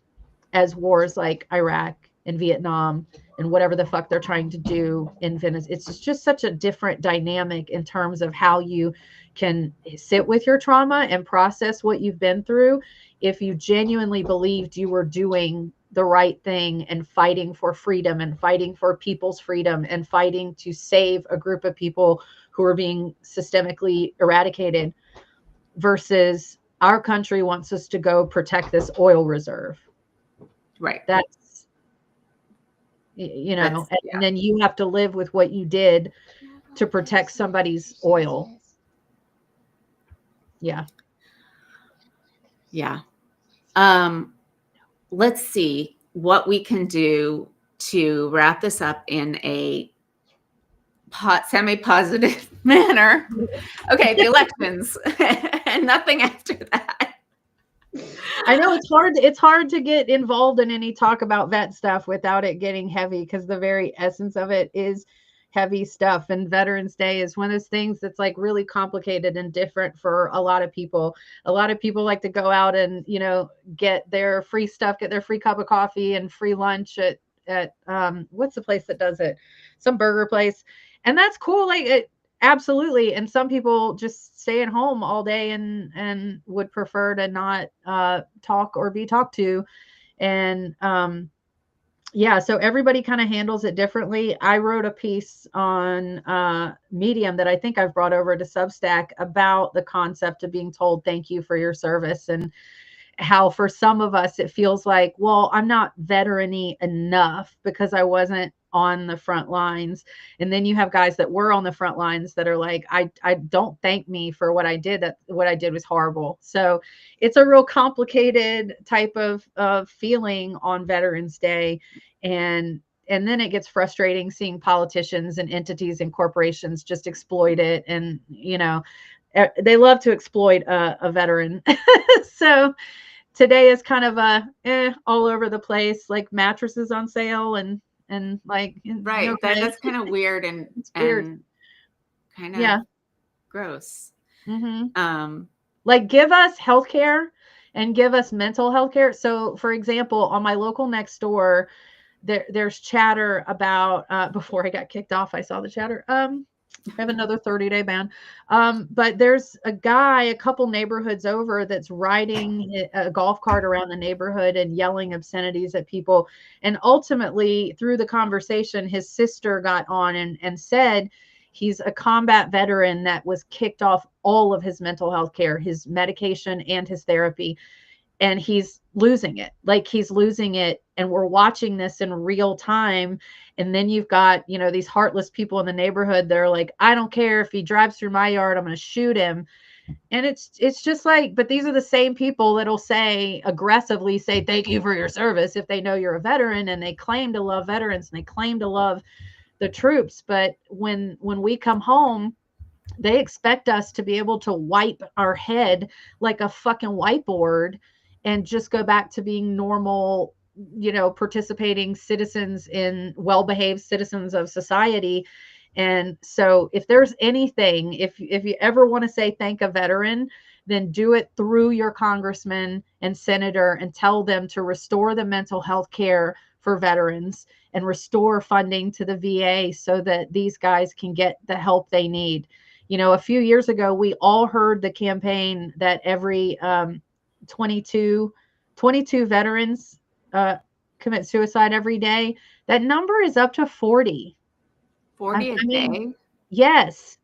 as wars like Iraq and Vietnam and whatever the fuck they're trying to do in Venice. It's just such a different dynamic in terms of how you can sit with your trauma and process what you've been through if you genuinely believed you were doing the right thing and fighting for freedom and fighting for people's freedom and fighting to save a group of people who are being systemically eradicated, versus our country wants us to go protect this oil reserve. Right. That's, you know, and then you have to live with what you did to protect somebody's oil. Yeah. Yeah. Let's see what we can do to wrap this up in a semi-positive manner. Okay, the elections and nothing after that. I know it's hard to get involved in any talk about vet stuff without it getting heavy, because the very essence of it is heavy stuff. And Veterans Day is one of those things that's like really complicated and different for a lot of people. A lot of people like to go out and, you know, get their free stuff, get their free cup of coffee and free lunch at what's the place that does it? Some burger place. And that's cool. Like it, absolutely. And some people just stay at home all day and would prefer to not talk or be talked to. And yeah, so everybody kind of handles it differently. I wrote a piece on Medium that I think I've brought over to Substack about the concept of being told thank you for your service, and how for some of us it feels like, well, I'm not veteran-y enough because I wasn't on the front lines. And then you have guys that were on the front lines that are like, I don't thank me for what I did. That what I did was horrible. So it's a real complicated type of feeling on Veterans Day. And then it gets frustrating seeing politicians and entities and corporations just exploit it. And, you know, they love to exploit a veteran. So today is kind of all over the place, like mattresses on sale and like, right. Okay. That's kind of weird and weird. And kind of gross. Like give us healthcare and give us mental health care. So for example, on my local next door, there's chatter about before I got kicked off, I saw the chatter. I have another 30-day ban. But there's a guy a couple neighborhoods over that's riding a golf cart around the neighborhood and yelling obscenities at people. And ultimately, through the conversation, his sister got on and said he's a combat veteran that was kicked off all of his mental health care, his medication and his therapy. And he's losing it. Like he's losing it. And we're watching this in real time. And then you've got, you know, these heartless people in the neighborhood. They're like, I don't care if he drives through my yard, I'm going to shoot him. And it's just like, but these are the same people that'll aggressively say, thank you for your service if they know you're a veteran, and they claim to love veterans and they claim to love the troops. But when we come home, they expect us to be able to wipe our head like a fucking whiteboard and just go back to being normal, you know, participating citizens, in well-behaved citizens of society. And so if there's anything, if you ever want to say thank a veteran, then do it through your congressman and senator and tell them to restore the mental health care for veterans and restore funding to the VA so that these guys can get the help they need. You know, a few years ago, we all heard the campaign that every 22 veterans commit suicide every day. That number is up to 40. 40 a day? Yes.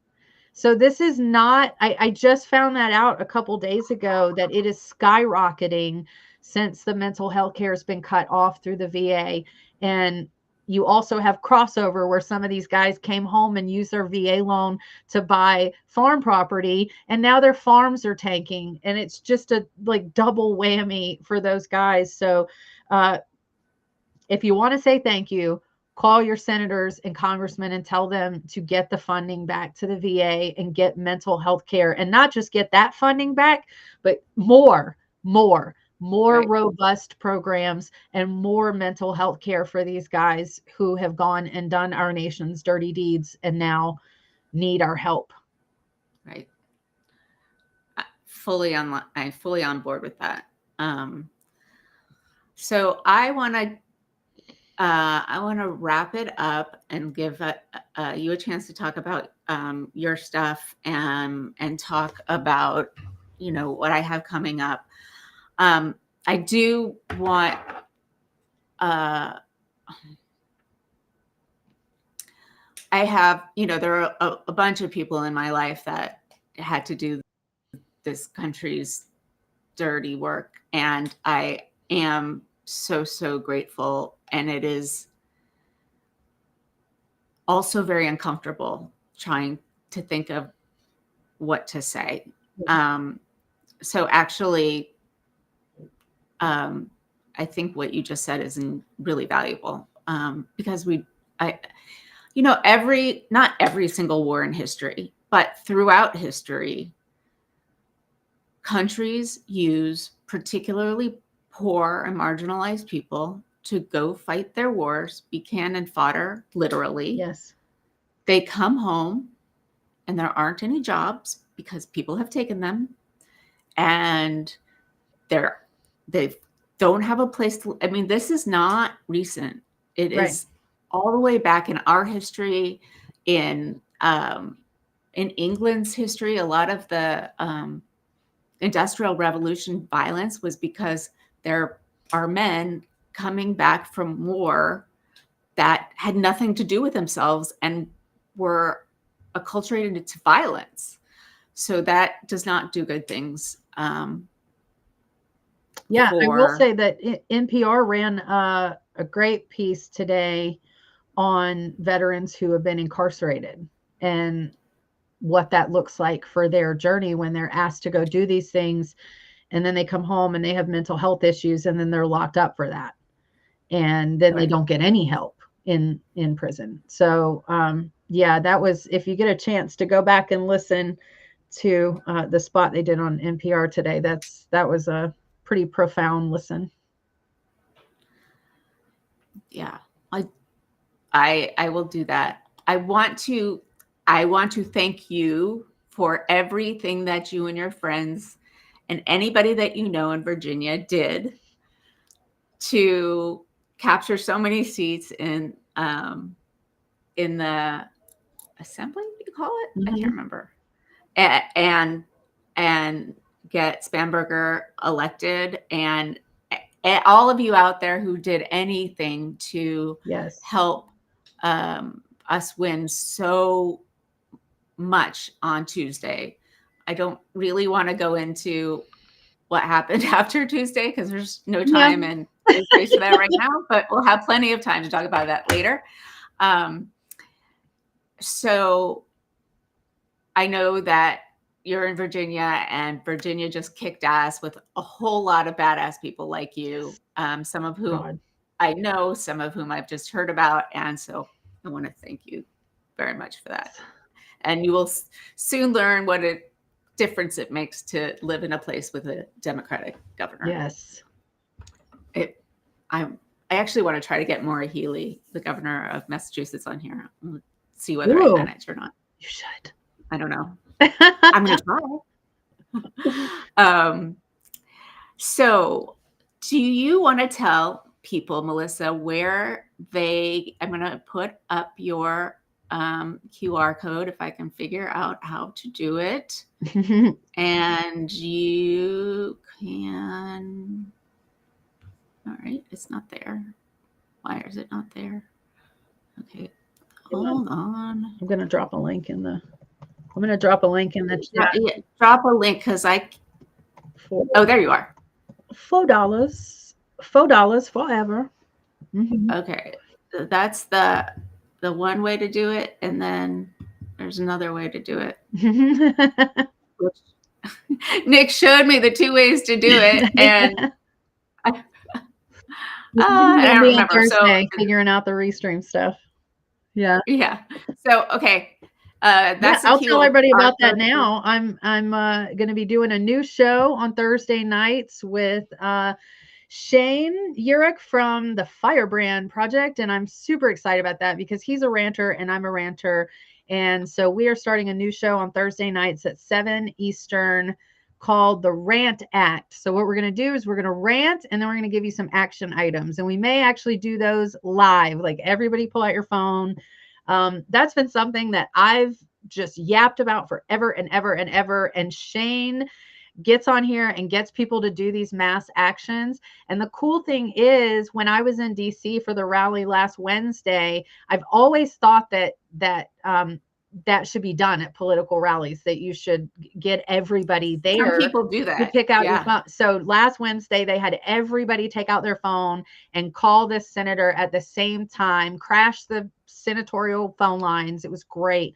So this is not, I just found that out a couple days ago, that it is skyrocketing since the mental health care has been cut off through the VA. And you also have crossover where some of these guys came home and used their VA loan to buy farm property, and now their farms are tanking. And it's just a like double whammy for those guys. So if you want to say thank you, call your senators and congressmen and tell them to get the funding back to the VA and get mental health care, and not just get that funding back, but more right. Robust programs and more mental health care for these guys who have gone and done our nation's dirty deeds and now need our help. Right. I'm fully on board with that. So I want to wrap it up and give you a chance to talk about your stuff and talk about, you know, what I have coming up. I do want I have, you know, there are a bunch of people in my life that had to do this country's dirty work, and I am so grateful. And it is also very uncomfortable trying to think of what to say. So actually, I think what you just said is really valuable, because you know, not every single war in history, but throughout history, countries use particularly poor and marginalized people to go fight their wars, be cannon fodder, literally. Yes. they come home and there aren't any jobs because people have taken them, and they don't have a place to. I mean, this is not recent. It is all the way back in our history, in England's history. A lot of the Industrial Revolution violence was because there are men coming back from war that had nothing to do with themselves and were acculturated into violence. So that does not do good things. Yeah, I will say that NPR ran a great piece today on veterans who have been incarcerated and what that looks like for their journey when they're asked to go do these things, and then they come home and they have mental health issues, and then they're locked up for that, and then they don't get any help in prison. So yeah, that was, if you get a chance to go back and listen to the spot they did on NPR today, that was a pretty profound listen. Yeah, I will do that. I want to thank you for everything that you and your friends and anybody that you know in Virginia did to capture so many seats in the assembly, you call it? I can't remember. And get Spanberger elected, and all of you out there who did anything to help us win so much on Tuesday. I don't really want to go into what happened after Tuesday because there's no time and space for that right now, but we'll have plenty of time to talk about that later. So I know that you're in Virginia, and Virginia just kicked ass with a whole lot of badass people like you, some of whom I know, some of whom I've just heard about. And so I want to thank you very much for that. And you will soon learn what a difference it makes to live in a place with a Democratic governor. Yes. I actually want to try to get Maura Healey, the governor of Massachusetts, on here. We'll see whether I manage or not. You should. I don't know. I'm going to try. So do you want to tell people, Melissa, where I'm going to put up your QR code if I can figure out how to do it. And you can, all right, it's not there. Why is it not there? Okay, hold on. I'm going to drop a link in the chat. Yeah, drop a link because oh, there you are. $4 forever. Okay, so that's the one way to do it, and then there's another way to do it. Nick showed me the two ways to do it, and I don't remember. Thursday, figuring out the restream stuff. Yeah. So okay, I'll tell everybody about that now. I'm going to be doing a new show on Thursday nights with Shane Urich from the Firebrand Project, and I'm super excited about that because he's a ranter and I'm a ranter, and so we are starting a new show on Thursday nights at 7 Eastern called the Rant Act. So what we're going to do is we're going to rant, and then we're going to give you some action items, and we may actually do those live. Like, everybody pull out your phone. That's been something that I've just yapped about forever and ever and ever. And Shane gets on here and gets people to do these mass actions. And the cool thing is, when I was in DC for the rally last Wednesday, I've always thought that should be done at political rallies, that you should get everybody there. Some people do that. To pick out your phone. So last Wednesday, they had everybody take out their phone and call this senator at the same time, crash the senatorial phone lines. It was great.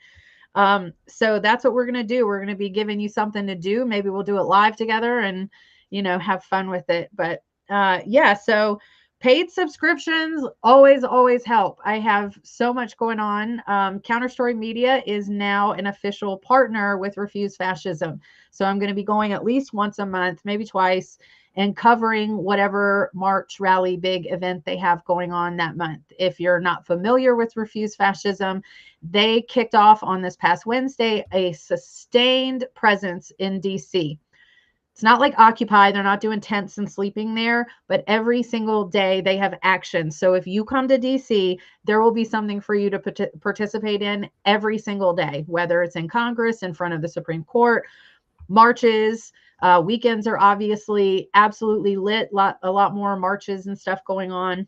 So that's what we're going to do. We're going to be giving you something to do. Maybe we'll do it live together and, have fun with it. But so paid subscriptions always help. I have so much going on. Counterstory Media is now an official partner with Refuse Fascism. So I'm going to be going at least once a month, maybe twice, and covering whatever march, rally, big event they have going on that month. If you're not familiar with Refuse Fascism, they kicked off on this past Wednesday a sustained presence in DC. It's not like Occupy. They're not doing tents and sleeping there, but every single day they have action. So if you come to DC, there will be something for you to participate in every single day, whether it's in Congress, in front of the Supreme Court, marches. Weekends are obviously absolutely lit. A lot more marches and stuff going on.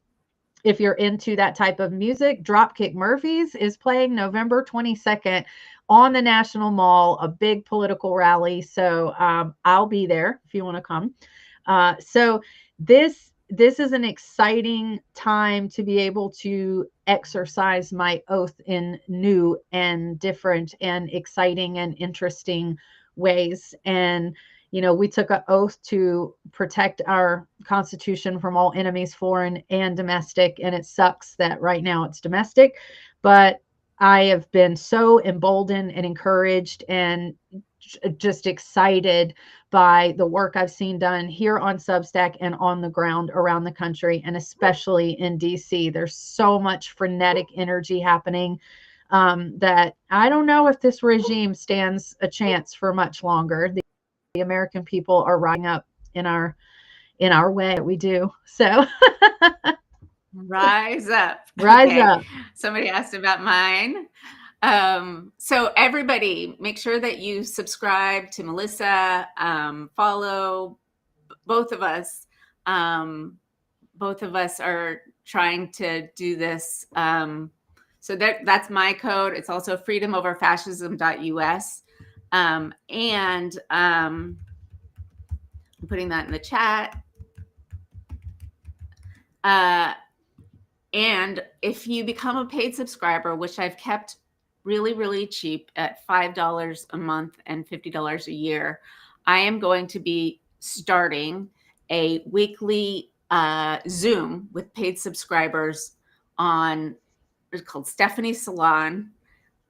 If you're into that type of music, Dropkick Murphys is playing November 22nd on the National Mall, a big political rally. So I'll be there if you want to come. So this is an exciting time to be able to exercise my oath in new and different and exciting and interesting ways. And we took an oath to protect our Constitution from all enemies, foreign and domestic. And it sucks that right now it's domestic, but I have been so emboldened and encouraged and just excited by the work I've seen done here on Substack and on the ground around the country, and especially in DC. There's so much frenetic energy happening that I don't know if this regime stands a chance for much longer. The American people are rising up in our way that we do. So rise up. Rise up. Somebody asked about mine. So everybody, make sure that you subscribe to Melissa, follow both of us. Both of us are trying to do this. So that's my code. It's also freedomoverfascism.us. And I'm putting that in the chat. And if you become a paid subscriber, which I've kept really, really cheap at $5 a month and $50 a year, I am going to be starting a weekly Zoom with paid subscribers on, it's called Stephanie's Salon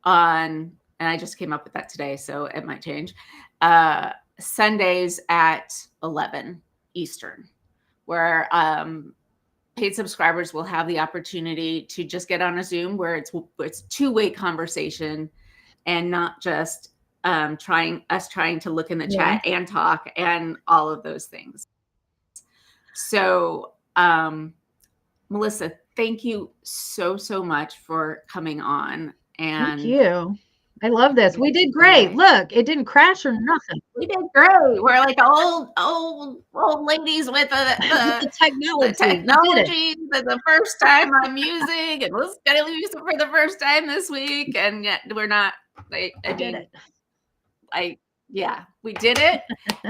on, and I just came up with that today, so it might change, Sundays at 11 Eastern, where paid subscribers will have the opportunity to just get on a Zoom where it's two-way conversation and not just trying to look in the chat and talk and all of those things. So, Melissa, thank you so much for coming on. And thank you. I love this. We did great. Look, it didn't crash or nothing. We did great. We're like old ladies with the technology for the first time on music, and we're gonna use it for the first time this week. And yet we're not. We did it,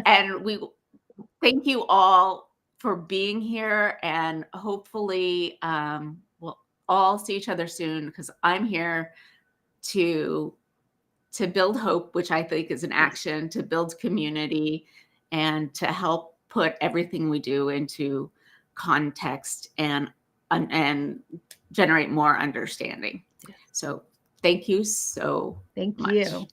and we thank you all for being here, and hopefully we'll all see each other soon, because I'm here to build hope, which I think is an action, to build community, and to help put everything we do into context and generate more understanding. So thank you so much. Thank you.